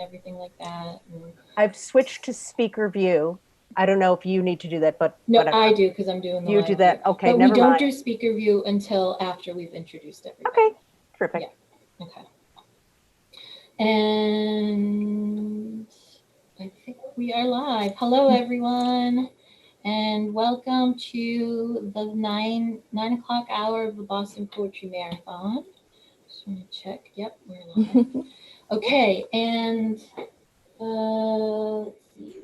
everything like that. And I've switched to speaker view. I don't know if you need to do that, but no, whatever. I do because I'm doing the You live do that. view. Okay, But never we don't mind. do speaker view until after we've introduced everybody. Okay, terrific. Yeah. Okay. And I think we are live. Hello, everyone, and welcome to the 9 o'clock hour of the Boston Poetry Marathon. Just want to check. Yep, we're live. Okay, and let's see.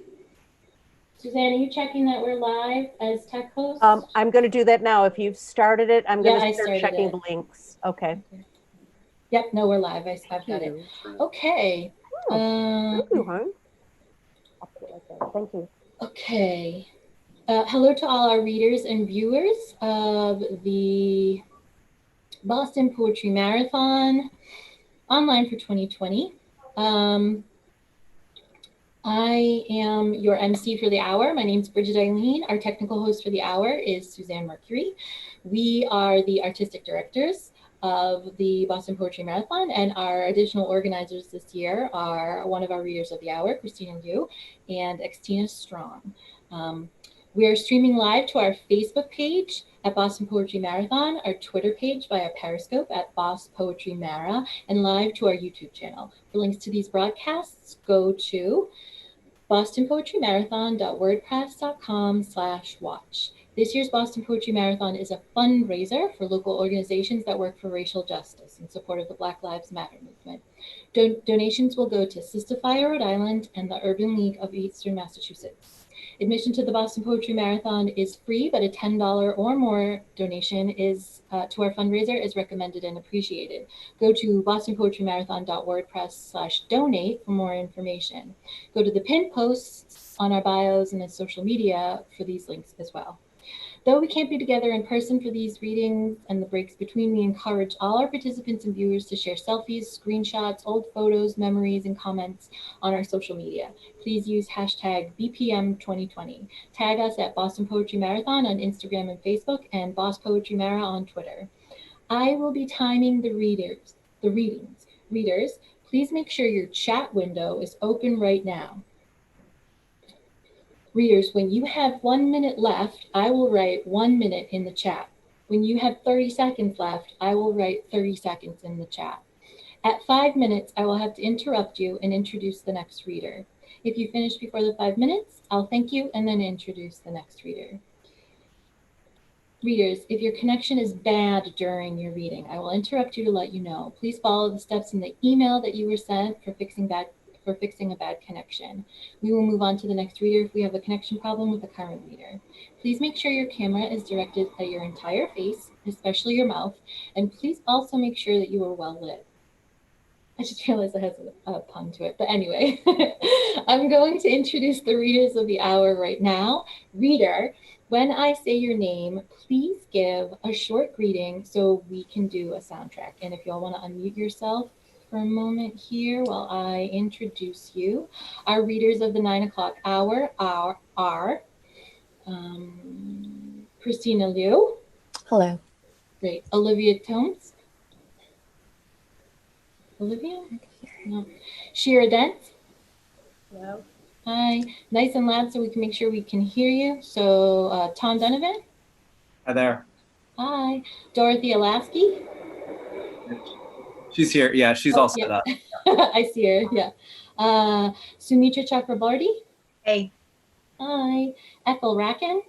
Suzanne, are you checking that we're live as tech host? I'm going to do that now. If you've started it, I'm going Yeah, I to start started checking it. the links. Okay. Yep, no, we're live. I've got it. Okay. Thank you, hon. I'll put it like that. Thank you. Okay. Hello to all our readers and viewers of the Boston Poetry Marathon online for 2020. I am your MC for the hour. My name is Bridget Eileen. Our technical host for the hour is Suzanne Mercury. We are the artistic directors of the Boston Poetry Marathon, and our additional organizers this year are one of our readers of the hour, Christina Liu, and Xtina Strong. We are streaming live to our Facebook page at Boston Poetry Marathon, our Twitter page via Periscope at Boss Poetry Mara, and live to our YouTube channel. For links to these broadcasts, go to bostonpoetrymarathon.wordpress.com/watch. This year's Boston Poetry Marathon is a fundraiser for local organizations that work for racial justice in support of the Black Lives Matter movement. Donations will go to Sistafire, Rhode Island, and the Urban League of Eastern Massachusetts. Admission to the Boston Poetry Marathon is free, but a $10 or more donation is to our fundraiser is recommended and appreciated. Go to bostonpoetrymarathon.wordpress/donate for more information. Go to the pinned posts on our bios and the social media for these links as well. Though we can't be together in person for these readings and the breaks between, we encourage all our participants and viewers to share selfies, screenshots, old photos, memories, and comments on our social media. Please use hashtag BPM2020. Tag us at Boston Poetry Marathon on Instagram and Facebook, and Boss Poetry Mara on Twitter. I will be timing the readings. Readers, please make sure your chat window is open right now. Readers, when you have 1 minute left, I will write 1 minute in the chat. When you have 30 seconds left, I will write 30 seconds in the chat. At 5 minutes, I will have to interrupt you and introduce the next reader. If you finish before the 5 minutes, I'll thank you and then introduce the next reader. Readers, if your connection is bad during your reading, I will interrupt you to let you know. Please follow the steps in the email that you were sent for fixing a bad connection. We will move on to the next reader if we have a connection problem with the current reader. Please make sure your camera is directed at your entire face, especially your mouth, and please also make sure that you are well lit. I just realized it has a pun to it, but anyway, I'm going to introduce the readers of the hour right now. Reader, when I say your name, please give a short greeting so we can do a soundtrack. And if y'all want to unmute yourself for a moment here while I introduce you. Our readers of the 9 o'clock hour are Christina Liu. Hello. Great. Olivia Thomes. Olivia? No. Shira Dentz. Hello. Hi. Nice and loud so we can make sure we can hear you. So Thom Donovan. Hi there. Hi. Dorothea Lasky. She's here. Yeah, she's all set up. I see her. Yeah. Sumita Chakraborty. Hey. Hi. Ethel Rackin.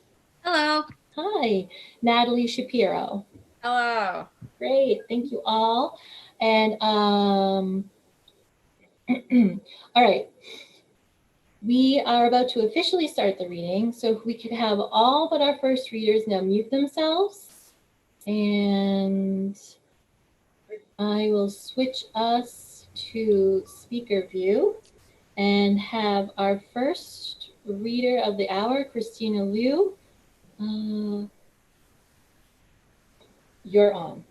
Hello. Hi. Natalie Shapero. Hello. Great. Thank you all. And all right. We are about to officially start the reading. So if we could have all but our first readers now mute themselves. And I will switch us to speaker view and have our first reader of the hour, Christina Liu. You're on.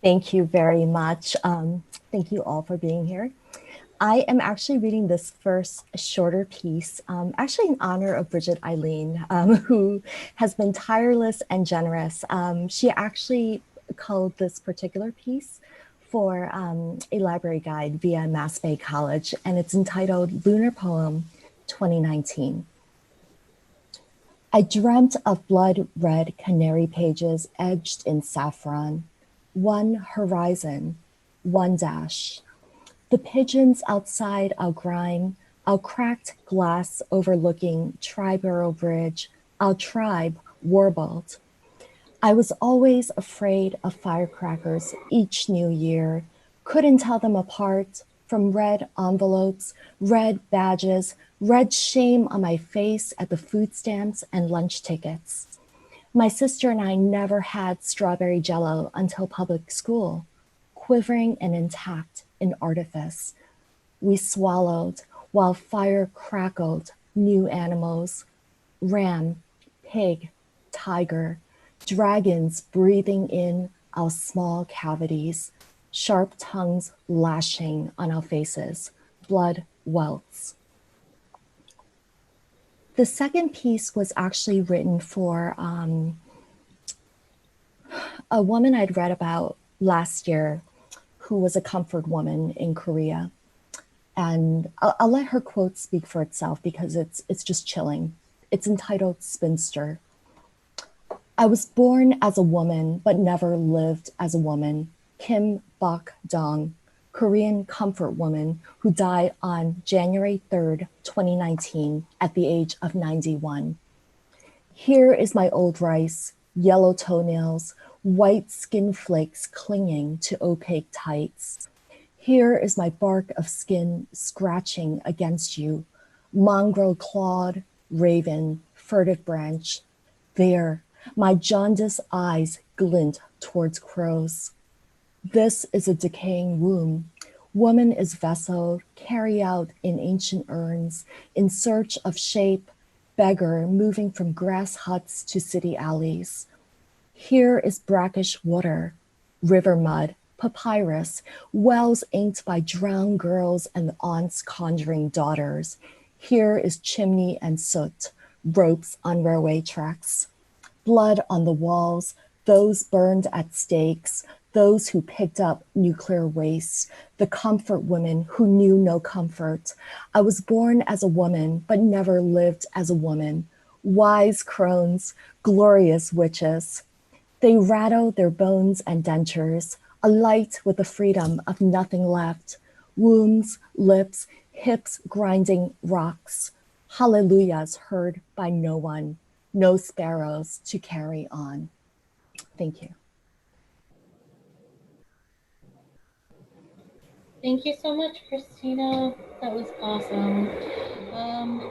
Thank you very much. Thank you all for being here. I am actually reading this first shorter piece, actually in honor of Bridget Eileen, who has been tireless and generous. She actually culled this particular piece for a library guide via Mass Bay College, and it's entitled Lunar Poem 2019. I dreamt of blood-red canary pages edged in saffron, one horizon, one dash. The pigeons outside our grime, our cracked glass overlooking Triborough Bridge, our tribe warbled. I was always afraid of firecrackers each new year, couldn't tell them apart from red envelopes, red badges, red shame on my face at the food stamps and lunch tickets. My sister and I never had strawberry jello until public school, quivering and intact in artifice. We swallowed while fire crackled new animals, ram, pig, tiger, dragons breathing in our small cavities, sharp tongues lashing on our faces, blood welts. The second piece was actually written for a woman I'd read about last year who was a comfort woman in Korea. And I'll let her quote speak for itself because it's just chilling. It's entitled Spinster. I was born as a woman, but never lived as a woman. Kim Bok-dong, Korean comfort woman who died on January 3rd, 2019 at the age of 91. Here is my old rice, yellow toenails, white skin flakes clinging to opaque tights. Here is my bark of skin scratching against you, mongrel clawed, raven, furtive branch. There, my jaundiced eyes glint towards crows. This is a decaying womb. Woman is vessel, carried out in ancient urns, in search of shape, beggar moving from grass huts to city alleys. Here is brackish water, river mud, papyrus, wells inked by drowned girls and aunts conjuring daughters. Here is chimney and soot, ropes on railway tracks. Blood on the walls, those burned at stakes, those who picked up nuclear waste, the comfort women who knew no comfort. I was born as a woman, but never lived as a woman. Wise crones, glorious witches. They rattle their bones and dentures, alight with the freedom of nothing left. Wombs, lips, hips grinding rocks. Hallelujahs heard by no one. No sparrows to carry on. Thank you. Thank you so much, Christina. That was awesome.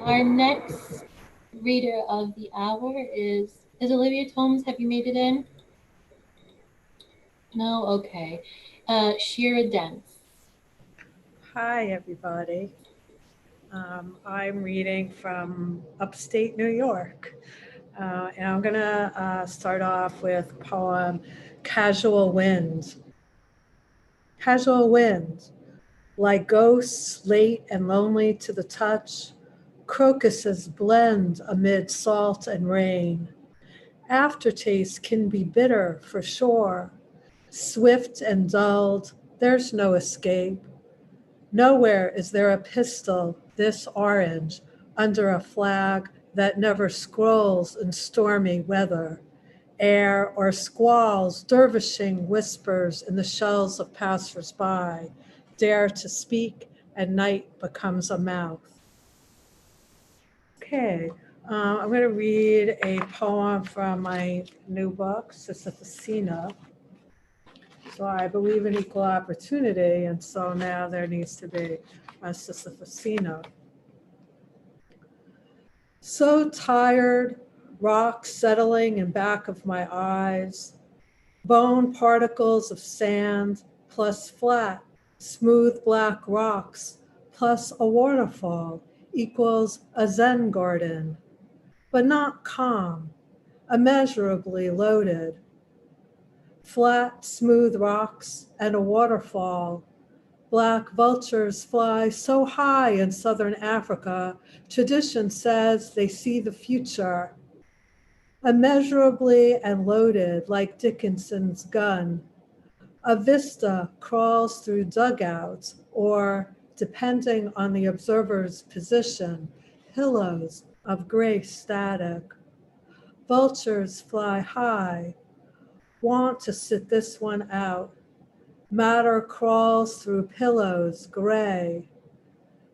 Our next reader of the hour is Olivia Thomes. Have you made it in? No? Okay. Shira Dentz. Hi, everybody. I'm reading from upstate New York. And I'm gonna start off with poem Casual Wind. Casual wind, like ghosts late and lonely to the touch, crocuses blend amid salt and rain. Aftertaste can be bitter for sure. Swift and dulled, there's no escape. Nowhere is there a pistol this orange under a flag that never scrolls in stormy weather. Air or squalls, dervishing whispers in the shells of passersby, dare to speak, and night becomes a mouth. Okay, I'm going to read a poem from my new book, Xtina. So I believe in equal opportunity, and so now there needs to be a Xtina. So tired, rocks settling in back of my eyes, bone particles of sand plus flat, smooth black rocks plus a waterfall equals a Zen garden, but not calm, immeasurably loaded. Flat, smooth rocks and a waterfall. Black vultures fly so high in southern Africa, tradition says they see the future. Immeasurably and loaded like Dickinson's gun. A vista crawls through dugouts or, depending on the observer's position, pillows of gray static. Vultures fly high, want to sit this one out. Matter crawls through pillows gray.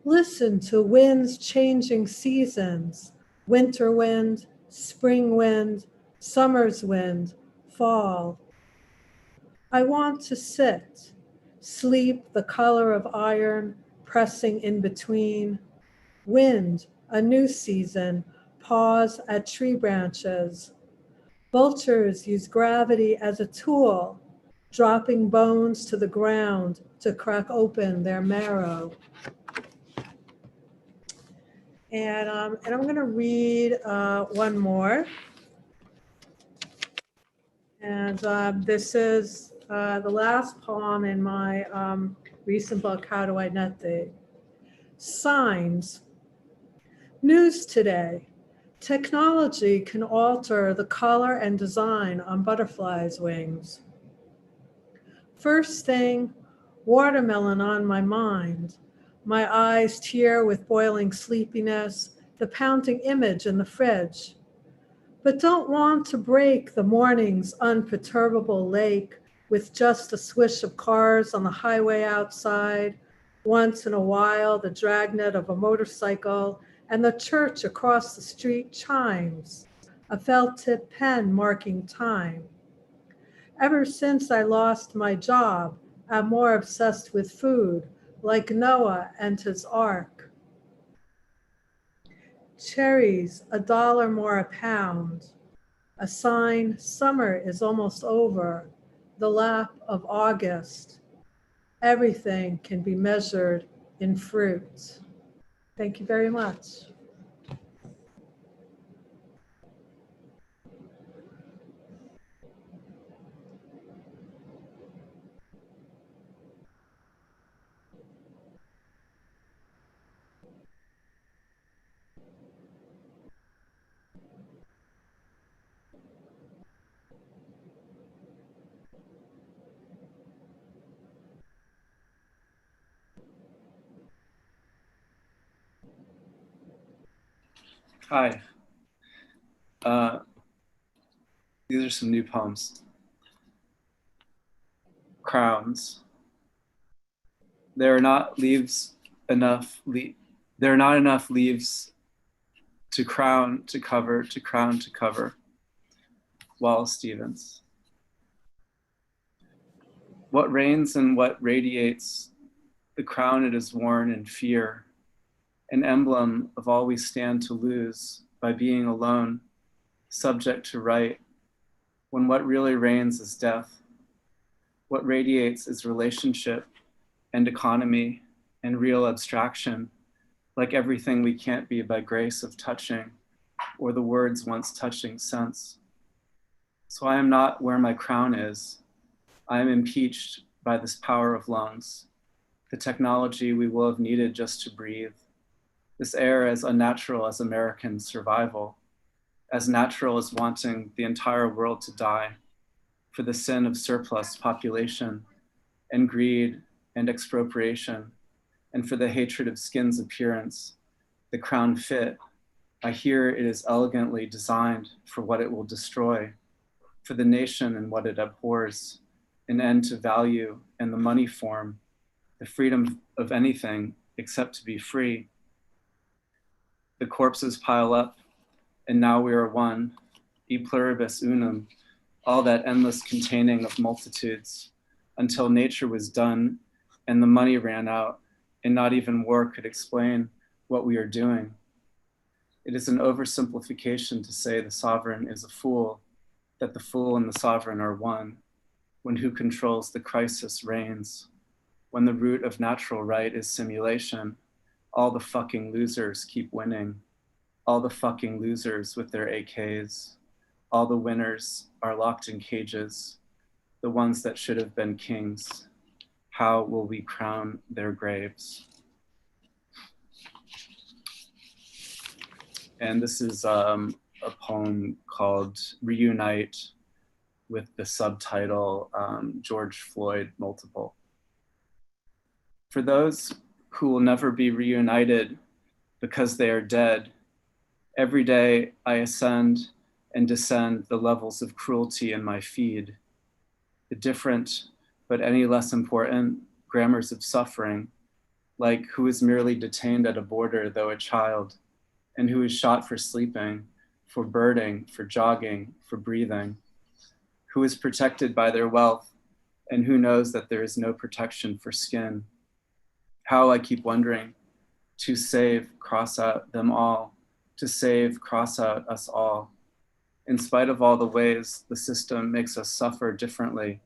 Listen to winds changing seasons, winter wind, spring wind, summer's wind, fall. I want to sit, sleep the color of iron, pressing in between. Wind, a new season, pause at tree branches. Vultures use gravity as a tool, dropping bones to the ground to crack open their marrow. And I'm going to read one more. And this is the last poem in my recent book, How Do I Net Thee? Signs. News today. Technology can alter the color and design on butterflies' wings. First thing, watermelon on my mind. My eyes tear with boiling sleepiness, the pounding image in the fridge. But don't want to break the morning's unperturbable lake with just a swish of cars on the highway outside, once in a while the dragnet of a motorcycle, and the church across the street chimes, a felt-tip pen marking time. Ever since I lost my job, I'm more obsessed with food, like Noah and his ark. Cherries, $1 more a pound. A sign summer is almost over, the lap of August. Everything can be measured in fruit. Thank you very much. Hi. These are some new poems. Crowns. There are not enough leaves to crown to cover, to crown to cover. Wallace Stevens. What reigns and what radiates, the crown it is worn in fear, an emblem of all we stand to lose by being alone, subject to right, when what really reigns is death. What radiates is relationship and economy and real abstraction, like everything we can't be by grace of touching or the words once touching sense. So I am not where my crown is. I am impeached by this power of lungs, the technology we will have needed just to breathe, this air as unnatural as American survival, as natural as wanting the entire world to die for the sin of surplus population and greed and expropriation, and for the hatred of skin's appearance, the crown fit. I hear it is elegantly designed for what it will destroy, for the nation and what it abhors, an end to value and the money form, the freedom of anything except to be free. The corpses pile up, and now we are one, e pluribus unum, all that endless containing of multitudes, until nature was done and the money ran out, and not even war could explain what we are doing. It is an oversimplification to say the sovereign is a fool, that the fool and the sovereign are one, when who controls the crisis reigns, when the root of natural right is simulation, all the fucking losers keep winning, all the fucking losers with their AKs, all the winners are locked in cages, the ones that should have been kings. How will we crown their graves? And this is a poem called Reunite, with the subtitle George Floyd Multiple. For those who will never be reunited because they are dead, every day I ascend and descend the levels of cruelty in my feed. The different, but any less important, grammars of suffering, like who is merely detained at a border though a child, and who is shot for sleeping, for birding, for jogging, for breathing, who is protected by their wealth, and who knows that there is no protection for skin. How I keep wondering, to save, cross out them all, to save, cross out us all. In spite of all the ways the system makes us suffer differently,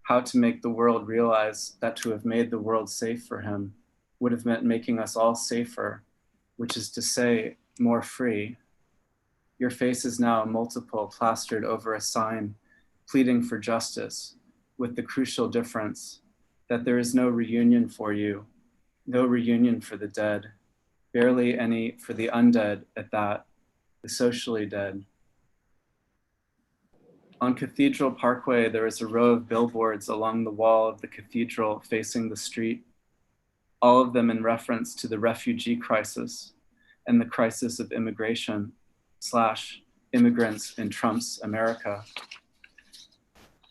how to make the world realize that to have made the world safe for him would have meant making us all safer, which is to say, more free. Your face is now a multiple plastered over a sign, pleading for justice, with the crucial difference that there is no reunion for you, no reunion for the dead, barely any for the undead at that, the socially dead. On Cathedral Parkway, there is a row of billboards along the wall of the cathedral facing the street, all of them in reference to the refugee crisis and the crisis of immigration / immigrants in Trump's America.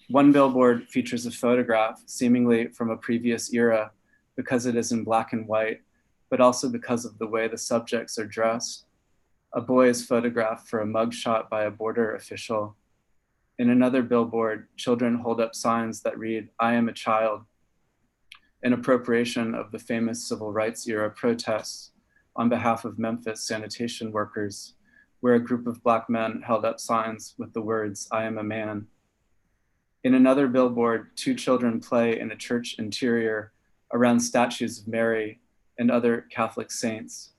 One billboard features a photograph seemingly from a previous era because it is in black and white, but also because of the way the subjects are dressed. A boy is photographed for a mugshot by a border official. In another billboard, children hold up signs that read, "I am a child," an appropriation of the famous civil rights era protests on behalf of Memphis sanitation workers, where a group of Black men held up signs with the words, "I am a man." In another billboard, two children play in a church interior around statues of Mary and other Catholic saints.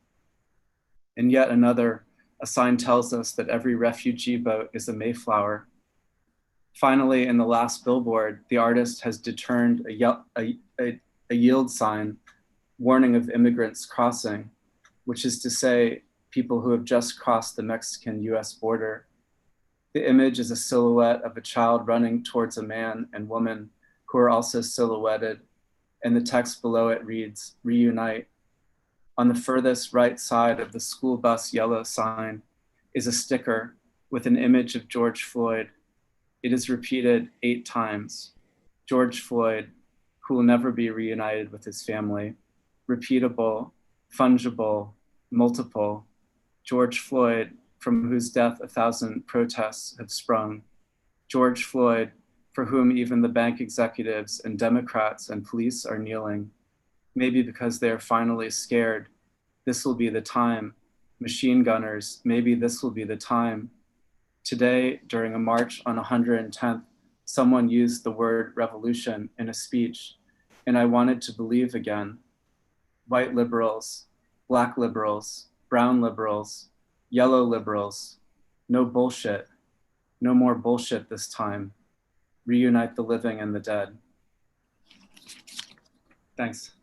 In yet another, a sign tells us that every refugee boat is a Mayflower. Finally, in the last billboard, the artist has deturned a yield sign warning of immigrants crossing, which is to say, people who have just crossed the Mexican-US border. The image is a silhouette of a child running towards a man and woman who are also silhouetted, and the text below it reads, "Reunite." On the furthest right side of the school bus yellow sign is a sticker with an image of George Floyd. It is repeated 8 times. George Floyd, who will never be reunited with his family. Repeatable, fungible, multiple. George Floyd, from whose death 1,000 protests have sprung. George Floyd, for whom even the bank executives and Democrats and police are kneeling. Maybe because they are finally scared. This will be the time. Machine gunners, maybe this will be the time. Today, during a march on 110th, someone used the word revolution in a speech, and I wanted to believe again. White liberals, Black liberals, brown liberals, yellow liberals, no bullshit, no more bullshit this time. Reunite the living and the dead. Thanks.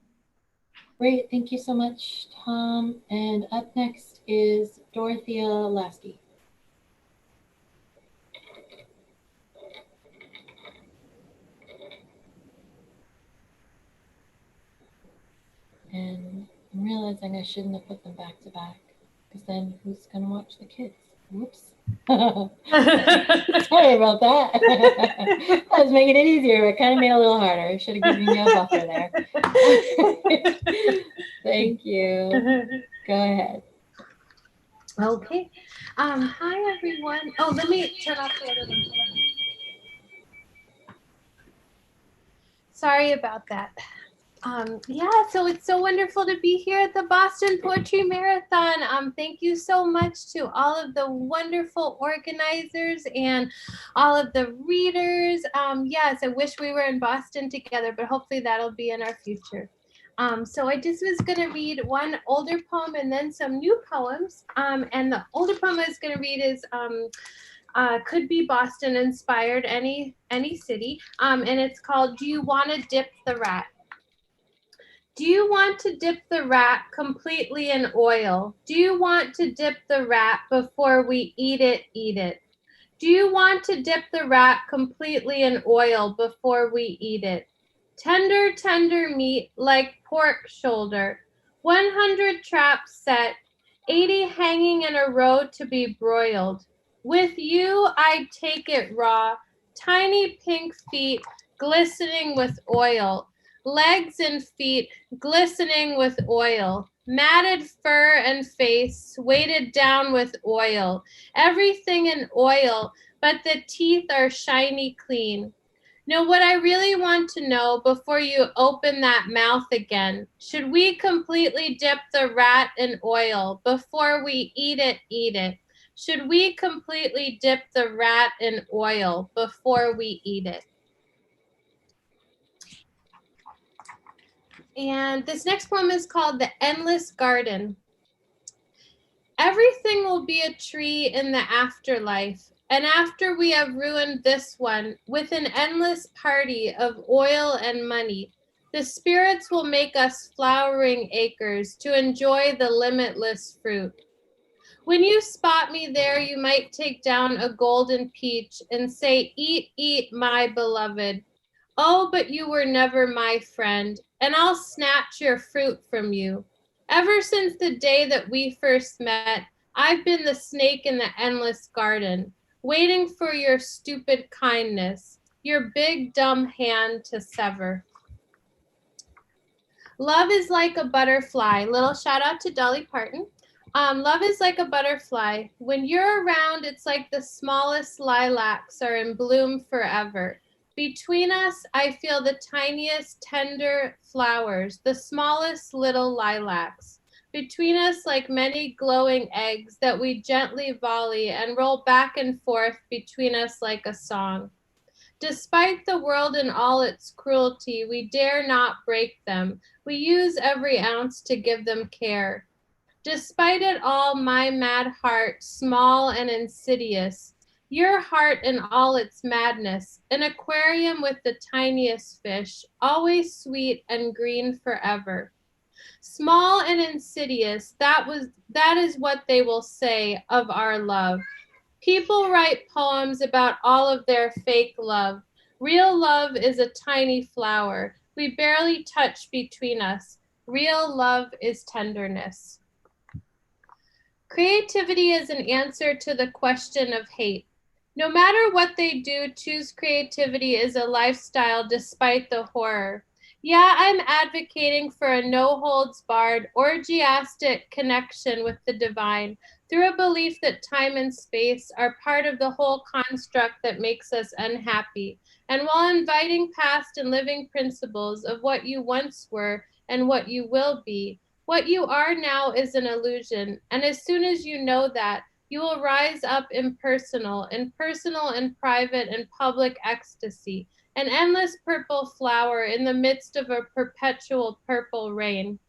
Great, thank you so much, Tom. And up next is Dorothea Lasky. And I'm realizing I shouldn't have put them back to back, because then who's gonna watch the kids? Whoops. Sorry about that. I was making it easier, but kind of made it a little harder. I should have given you a buffer there. Thank you. Go ahead. Okay. Hi, everyone. Oh, let me turn off the other one. Sorry about that. Yeah, so it's so wonderful to be here at the Boston Poetry Marathon. Thank you so much to all of the wonderful organizers and all of the readers. Yes, I wish we were in Boston together, but hopefully that'll be in our future. So I just was going to read one older poem and then some new poems. And the older poem I was going to read is could be Boston inspired, any city. And it's called "Do You Want to Dip the Rat?" Do you want to dip the rat completely in oil? Do you want to dip the rat before we eat it, eat it? Do you want to dip the rat completely in oil before we eat it? Tender, tender meat like pork shoulder. 100 traps set, 80 hanging in a row to be broiled. With you, I'd take it raw. Tiny pink feet glistening with oil. Legs and feet glistening with oil. Matted fur and face weighted down with oil. Everything in oil, but the teeth are shiny clean. Now, what I really want to know before you open that mouth again, should we completely dip the rat in oil before we eat it, eat it? Should we completely dip the rat in oil before we eat it? And this next poem is called The Endless Garden. Everything will be a tree in the afterlife. And after we have ruined this one with an endless party of oil and money, the spirits will make us flowering acres to enjoy the limitless fruit. When you spot me there, you might take down a golden peach and say, "Eat, eat, my beloved." Oh, but you were never my friend, and I'll snatch your fruit from you. Ever since the day that we first met, I've been the snake in the endless garden, waiting for your stupid kindness, your big dumb hand to sever. Love is like a butterfly. Little shout out to Dolly Parton. Love is like a butterfly. When you're around, it's like the smallest lilacs are in bloom forever. Between us, I feel the tiniest tender flowers, the smallest little lilacs. Between us, like many glowing eggs that we gently volley and roll back and forth between us like a song. Despite the world and all its cruelty, we dare not break them. We use every ounce to give them care. Despite it all, my mad heart, small and insidious, your heart in all its madness, an aquarium with the tiniest fish, always sweet and green forever. Small and insidious, that is what they will say of our love. People write poems about all of their fake love. Real love is a tiny flower. We barely touch between us. Real love is tenderness. Creativity is an answer to the question of hate. No matter what they do, choose creativity is a lifestyle despite the horror. Yeah, I'm advocating for a no-holds-barred, orgiastic connection with the divine through a belief that time and space are part of the whole construct that makes us unhappy, and while inviting past and living principles of what you once were and what you will be. What you are now is an illusion, and as soon as you know that, you will rise up impersonal and private and public ecstasy, an endless purple flower in the midst of a perpetual purple rain.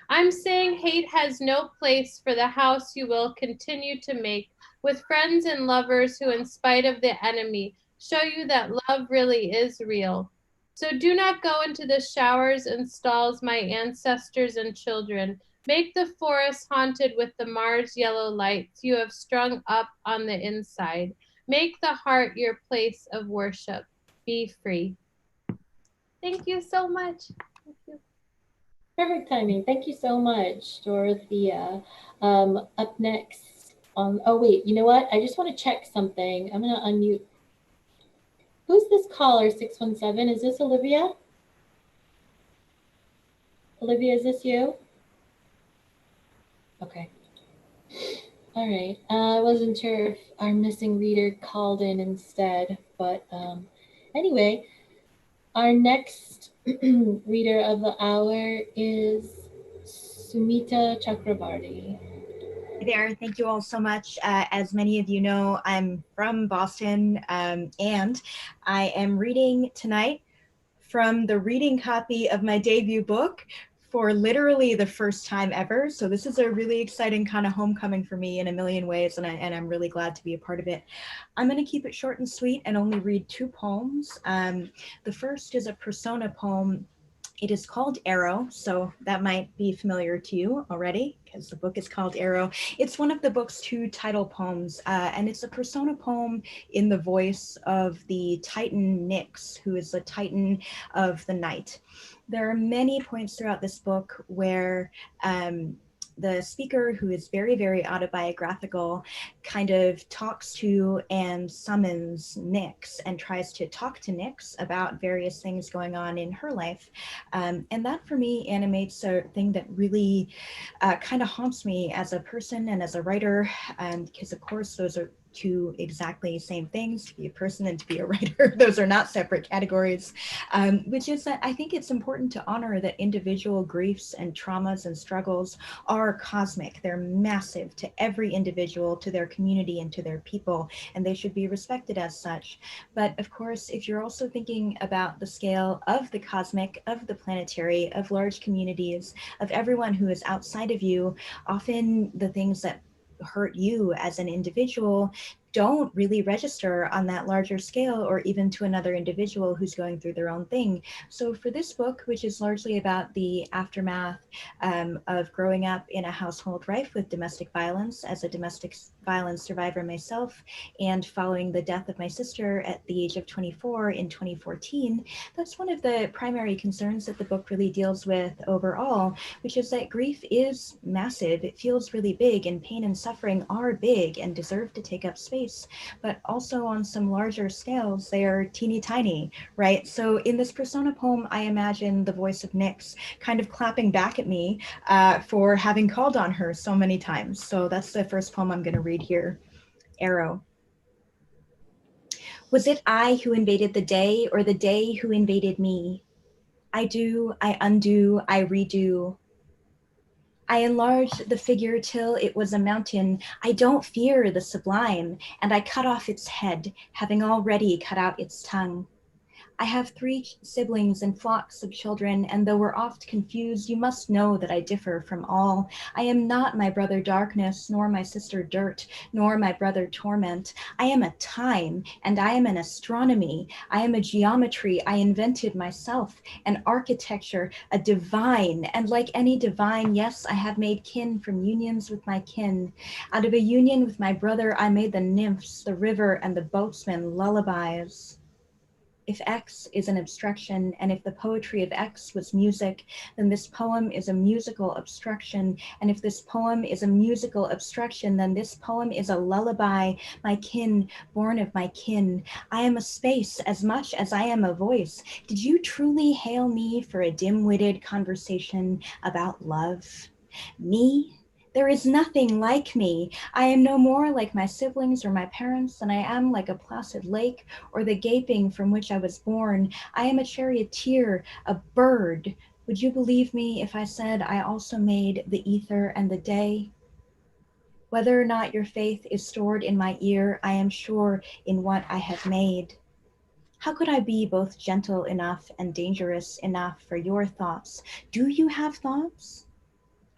I'm saying hate has no place for the house you will continue to make with friends and lovers who, in spite of the enemy, show you that love really is real. So do not go into the showers and stalls, my ancestors and children. Make the forest haunted with the Mars yellow lights you have strung up on the inside. Make the heart your place of worship. Be free. Thank you so much. Thank you. Perfect timing. Thank you so much, Dorothea. Up next, oh wait, you know what? I just want to check something. I'm gonna unmute. Who's this caller, 617? Is this Olivia? Olivia, is this you? Okay. All right. I wasn't sure if our missing reader called in instead, but anyway, our next reader of the hour is Sumita Chakraborty. Hey there. Thank you all so much. As many of you know, I'm from Boston, and I am reading tonight from the reading copy of my debut book for literally the first time ever. So this is a really exciting kind of homecoming for me in a million ways, and I'm really glad to be a part of it. I'm going to keep it short and sweet and only read two poems. The first is a persona poem It is called Arrow, so that might be familiar to you already because the book is called Arrow. It's one of the book's 2 title poems, and it's a persona poem in the voice of the Titan Nyx, who is the Titan of the night. There are many points throughout this book where the speaker, who is very, very autobiographical, kind of talks to and summons Nyx and tries to talk to Nyx about various things going on in her life. And that for me animates a thing that really kind of haunts me as a person and as a writer, because of course those are 2 exactly same things, to be a person and to be a writer. Those are not separate categories, which is that I think it's important to honor that individual griefs and traumas and struggles are cosmic. They're massive to every individual, to their community, and to their people, and they should be respected as such. But of course, if you're also thinking about the scale of the cosmic, of the planetary, of large communities, of everyone who is outside of you, often the things that hurt you as an individual don't really register on that larger scale, or even to another individual who's going through their own thing. So for this book, which is largely about the aftermath of growing up in a household rife with domestic violence as a domestic violence survivor myself, and following the death of my sister at the age of 24 in 2014, that's one of the primary concerns that the book really deals with overall, which is that grief is massive. It feels really big, and pain and suffering are big and deserve to take up space. But also on some larger scales, they are teeny tiny, right? So in this persona poem, I imagine the voice of Nyx kind of clapping back at me for having called on her so many times. So that's the first poem I'm going to read here. Arrow. Was it I who invaded the day, or the day who invaded me? I do, I undo, I redo. I enlarged the figure till it was a mountain. I don't fear the sublime, and I cut off its head, having already cut out its tongue. I have 3 siblings and flocks of children, and though we're oft confused, you must know that I differ from all. I am not my brother darkness, nor my sister dirt, nor my brother torment. I am a time, and I am an astronomy. I am a geometry I invented myself, an architecture, a divine, and like any divine, yes, I have made kin from unions with my kin. Out of a union with my brother, I made the nymphs, the river, and the boatsmen lullabies. If X is an obstruction, and if the poetry of X was music, then this poem is a musical obstruction. And if this poem is a musical obstruction, then this poem is a lullaby, my kin, born of my kin. I am a space as much as I am a voice. Did you truly hail me for a dim-witted conversation about love? Me? There is nothing like me. I am no more like my siblings or my parents than I am like a placid lake or the gaping from which I was born. I am a charioteer, a bird. Would you believe me if I said I also made the ether and the day? Whether or not your faith is stored in my ear, I am sure in what I have made. How could I be both gentle enough and dangerous enough for your thoughts? Do you have thoughts?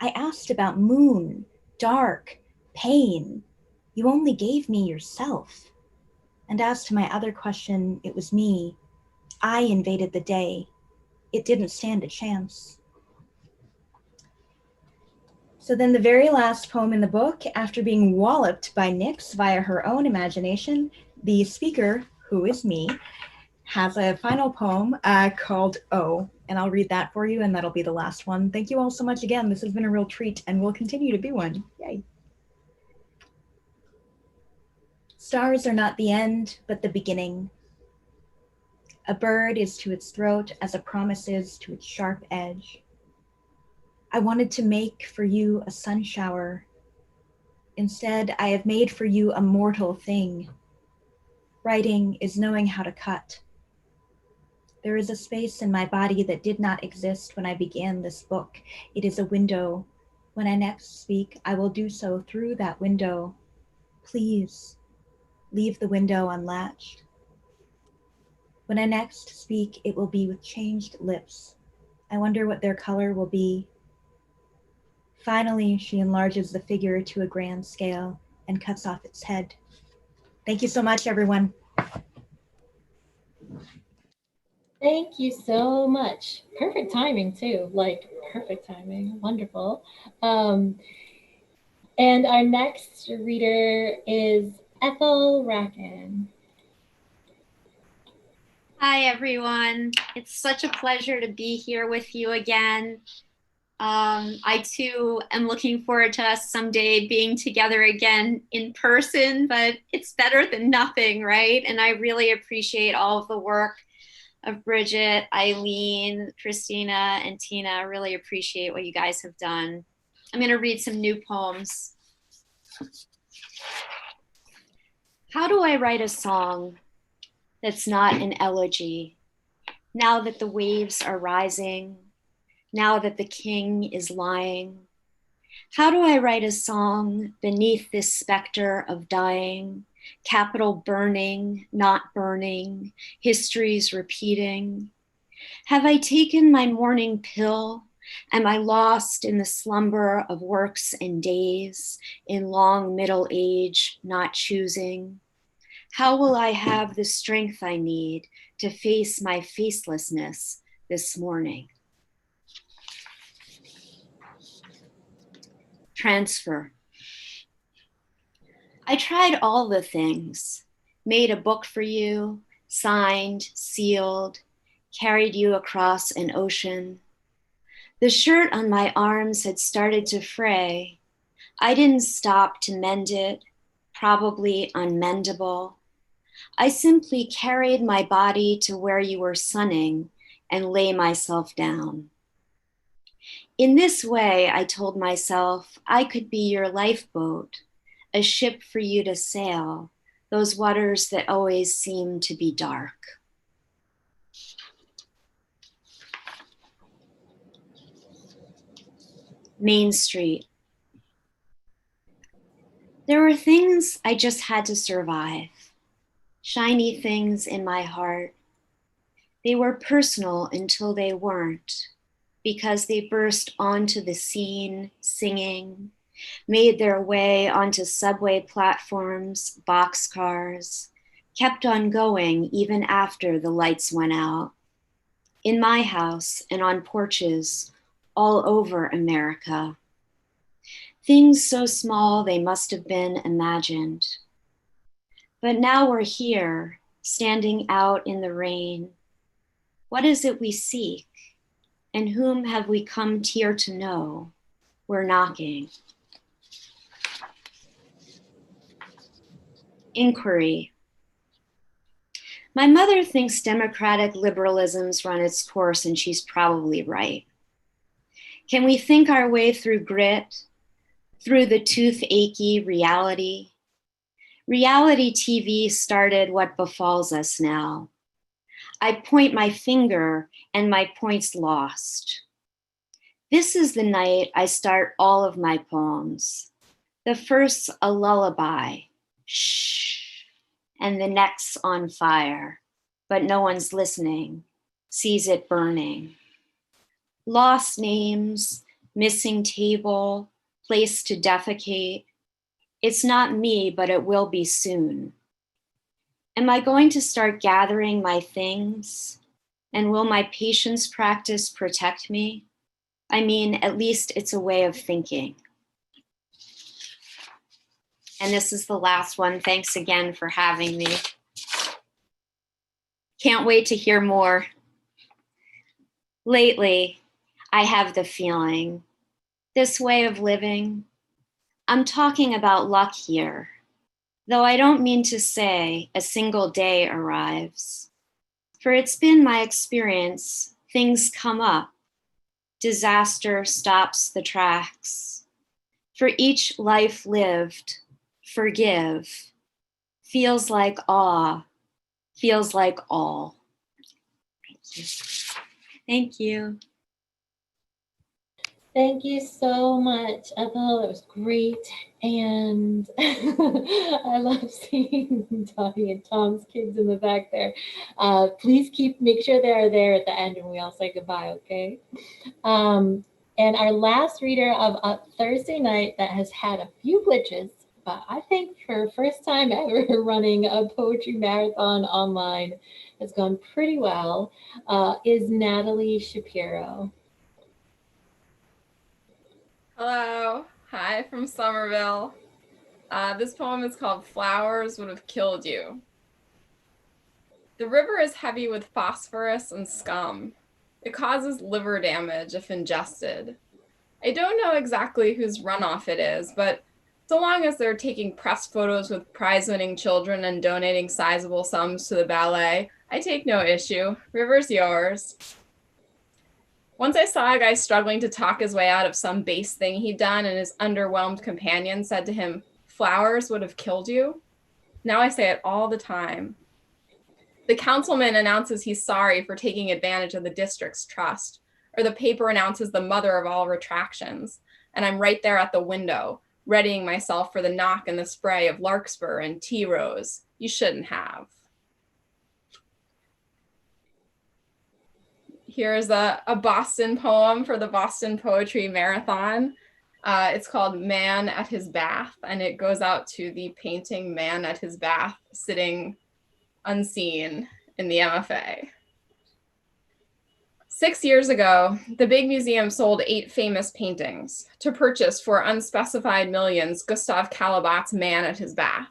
I asked about moon, dark, pain. You only gave me yourself. And as to my other question, it was me. I invaded the day. It didn't stand a chance. So then the very last poem in the book, after being walloped by Nyx via her own imagination, the speaker, who is me, has a final poem called Oh, and I'll read that for you, and that'll be the last one. Thank you all so much again. This has been a real treat and will continue to be one. Yay. Stars are not the end, but the beginning. A bird is to its throat as a promise is to its sharp edge. I wanted to make for you a sun shower. Instead, I have made for you a mortal thing. Writing is knowing how to cut. There is a space in my body that did not exist when I began this book. It is a window. When I next speak, I will do so through that window. Please, leave the window unlatched. When I next speak, it will be with changed lips. I wonder what their color will be. Finally, she enlarges the figure to a grand scale and cuts off its head. Thank you so much, everyone. Thank you so much. Perfect timing too, like perfect timing, wonderful. And our next reader is Ethel Rackin. Hi, everyone. It's such a pleasure to be here with you again. I too am looking forward to us someday being together again in person, but it's better than nothing, right? And I really appreciate all of the work of Bridget, Eileen, Christina, and Tina. I really appreciate what you guys have done. I'm going to read some new poems. How do I write a song that's not an elegy? Now that the waves are rising, now that the king is lying, how do I write a song beneath this specter of dying, capital burning, not burning, histories repeating? Have I taken my morning pill? Am I lost in the slumber of works and days, in long middle age, not choosing? How will I have the strength I need to face my facelessness this morning? Transfer. I tried all the things, made a book for you, signed, sealed, carried you across an ocean. The shirt on my arms had started to fray. I didn't stop to mend it, probably unmendable. I simply carried my body to where you were sunning and lay myself down. In this way, I told myself, I could be your lifeboat, a ship for you to sail, those waters that always seem to be dark. Main Street. There were things I just had to survive, shiny things in my heart. They were personal until they weren't, because they burst onto the scene singing, made their way onto subway platforms, boxcars, kept on going even after the lights went out. In my house and on porches all over America. Things so small they must have been imagined. But now we're here, standing out in the rain. What is it we seek? And whom have we come here to know? We're knocking. Inquiry. My mother thinks democratic liberalism's run its course, and she's probably right. Can we think our way through grit, through the toothache reality? Reality TV started what befalls us now. I point my finger and my point's lost. This is the night I start all of my poems. The first's a lullaby, shh, and the next's on fire, but no one's listening, sees it burning. Lost names, missing table, place to defecate. It's not me, but it will be soon. Am I going to start gathering my things? And will my patience practice protect me? I mean, at least it's a way of thinking. And this is the last one. Thanks again for having me. Can't wait to hear more. Lately, I have the feeling, this way of living, I'm talking about luck here, though I don't mean to say a single day arrives. For it's been my experience, things come up, disaster stops the tracks. For each life lived, forgive, feels like awe, feels like all. Thank you. Thank you. Thank you so much, Ethel. That was great. And I love seeing Dottie and Tom's kids in the back there. Please make sure they are there at the end when we all say goodbye, okay? And our last reader of Thursday night that has had a few glitches, but I think for first time ever running a poetry marathon online, has gone pretty well, is Natalie Shapero. Hello. Hi from Somerville. This poem is called Flowers Would Have Killed You. The river is heavy with phosphorus and scum. It causes liver damage if ingested. I don't know exactly whose runoff it is, but so long as they're taking press photos with prize-winning children and donating sizable sums to the ballet, I take no issue. River's yours. Once I saw a guy struggling to talk his way out of some base thing he'd done, and his underwhelmed companion said to him, "Flowers would have killed you." Now I say it all the time. The councilman announces he's sorry for taking advantage of the district's trust, or the paper announces the mother of all retractions, and I'm right there at the window, readying myself for the knock and the spray of larkspur and tea rose you shouldn't have. Here's a Boston poem for the Boston Poetry Marathon. It's called Man at His Bath, and it goes out to the painting Man at His Bath sitting unseen in the MFA. 6 years ago, the big museum sold 8 famous paintings to purchase for unspecified millions Gustav Caillebott's Man at His Bath.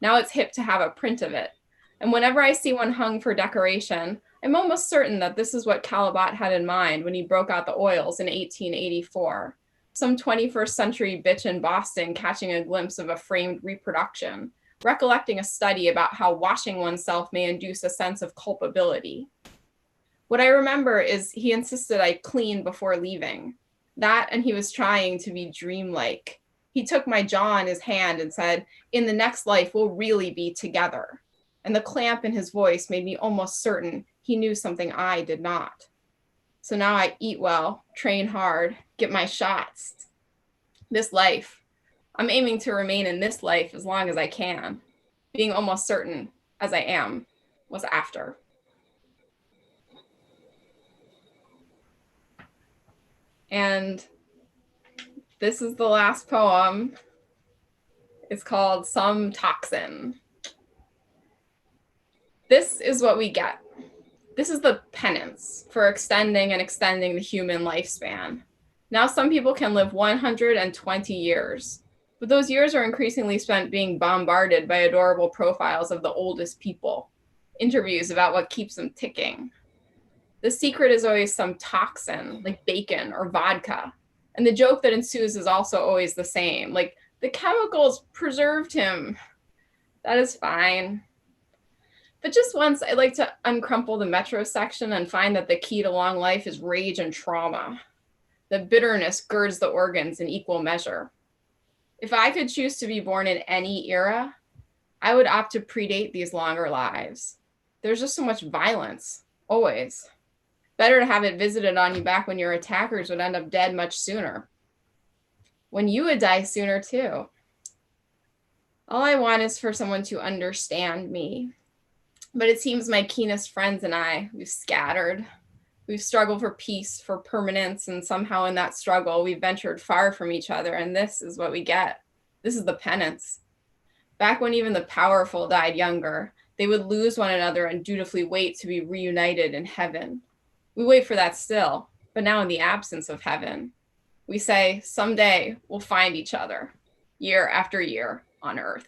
Now it's hip to have a print of it, and whenever I see one hung for decoration, I'm almost certain that this is what Caillebott had in mind when he broke out the oils in 1884. Some 21st century bitch in Boston catching a glimpse of a framed reproduction, recollecting a study about how washing oneself may induce a sense of culpability. What I remember is he insisted I clean before leaving. That, and he was trying to be dreamlike. He took my jaw in his hand and said, "In the next life, we'll really be together." And the clamp in his voice made me almost certain he knew something I did not. So now I eat well, train hard, get my shots. This life, I'm aiming to remain in this life as long as I can, being almost certain, as I am, was after. And this is the last poem. It's called Some Toxin. This is what we get. This is the penance for extending and extending the human lifespan. Now some people can live 120 years, but those years are increasingly spent being bombarded by adorable profiles of the oldest people, interviews about what keeps them ticking. The secret is always some toxin, like bacon or vodka. And the joke that ensues is also always the same, like the chemicals preserved him. That is fine. But just once, I like to uncrumple the metro section and find that the key to long life is rage and trauma. The bitterness girds the organs in equal measure. If I could choose to be born in any era, I would opt to predate these longer lives. There's just so much violence, always. Better to have it visited on you back when your attackers would end up dead much sooner. When you would die sooner too. All I want is for someone to understand me. But it seems my keenest friends and I, we've scattered. We've struggled for peace, for permanence, and somehow in that struggle, we've ventured far from each other, and this is what we get. This is the penance. Back when even the powerful died younger, they would lose one another and dutifully wait to be reunited in heaven. We wait for that still, but now in the absence of heaven, we say, someday we'll find each other, year after year on earth.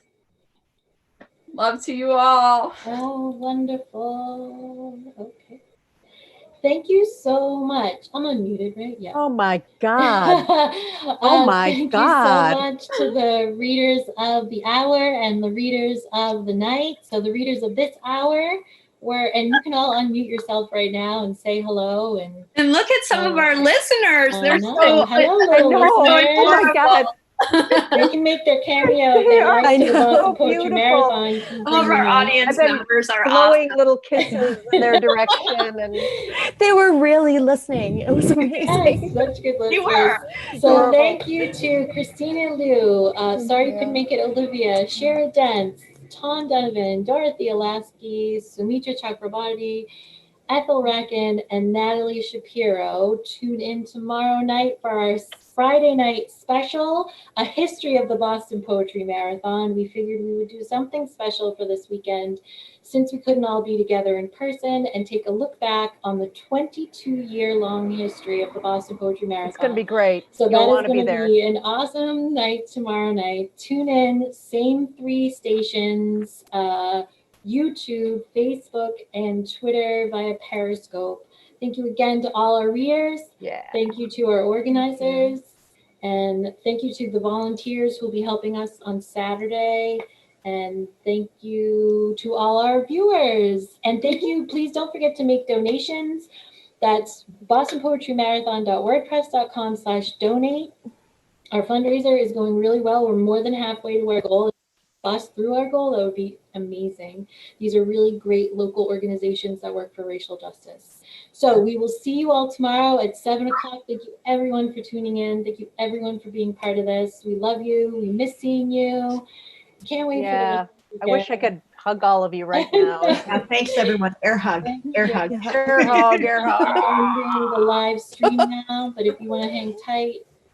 Love to you all. Oh, wonderful. Okay. Thank you so much. I'm unmuted, right? Yeah. Oh my God. Oh my God. Thank you so much to the readers of the hour and the readers of the night. So the readers of this hour and you can all unmute yourself right now and say hello. And look at some of our listeners. They're hello, listeners. Oh my God. They can make their cameo if they like to the Boston Poetry Marathon. All of our audience members are blowing awesome. little kisses in their direction, and they were really listening. It was amazing. Yes, such good listeners. You were. So thank you to Christina Liu. Sorry you couldn't make it, Olivia. Shira Dentz, Thom Donovan, Dorothea Lasky, Sumita Chakraborty, Ethel Rackin, and Natalie Shapero. Tune in tomorrow night for our Friday night special, a history of the Boston Poetry Marathon. We figured we would do something special for this weekend since we couldn't all be together in person and take a look back on the 22-year-long history of the Boston Poetry Marathon. It's going to be great. So You'll that want is to be going to there. be an awesome night tomorrow night. Tune in, same 3 stations, YouTube, Facebook, and Twitter via Periscope. Thank you again to all our readers. Yeah. Thank you to our organizers. And thank you to the volunteers who will be helping us on Saturday. And thank you to all our viewers. And thank you, please don't forget to make donations. That's bostonpoetrymarathon.wordpress.com/donate. Our fundraiser is going really well. We're more than halfway to our goal. Us through our goal, that would be amazing. These are really great local organizations that work for racial justice. So we will see you all tomorrow at 7 o'clock. Thank you everyone for tuning in. Thank you everyone for being part of this. We love you. We miss seeing you. Can't wait for the I wish I could hug all of you right now. Thanks, everyone. Air hug. Air hug. Air hug. Air hug. I'm ending the live stream now, but if you want to hang tight,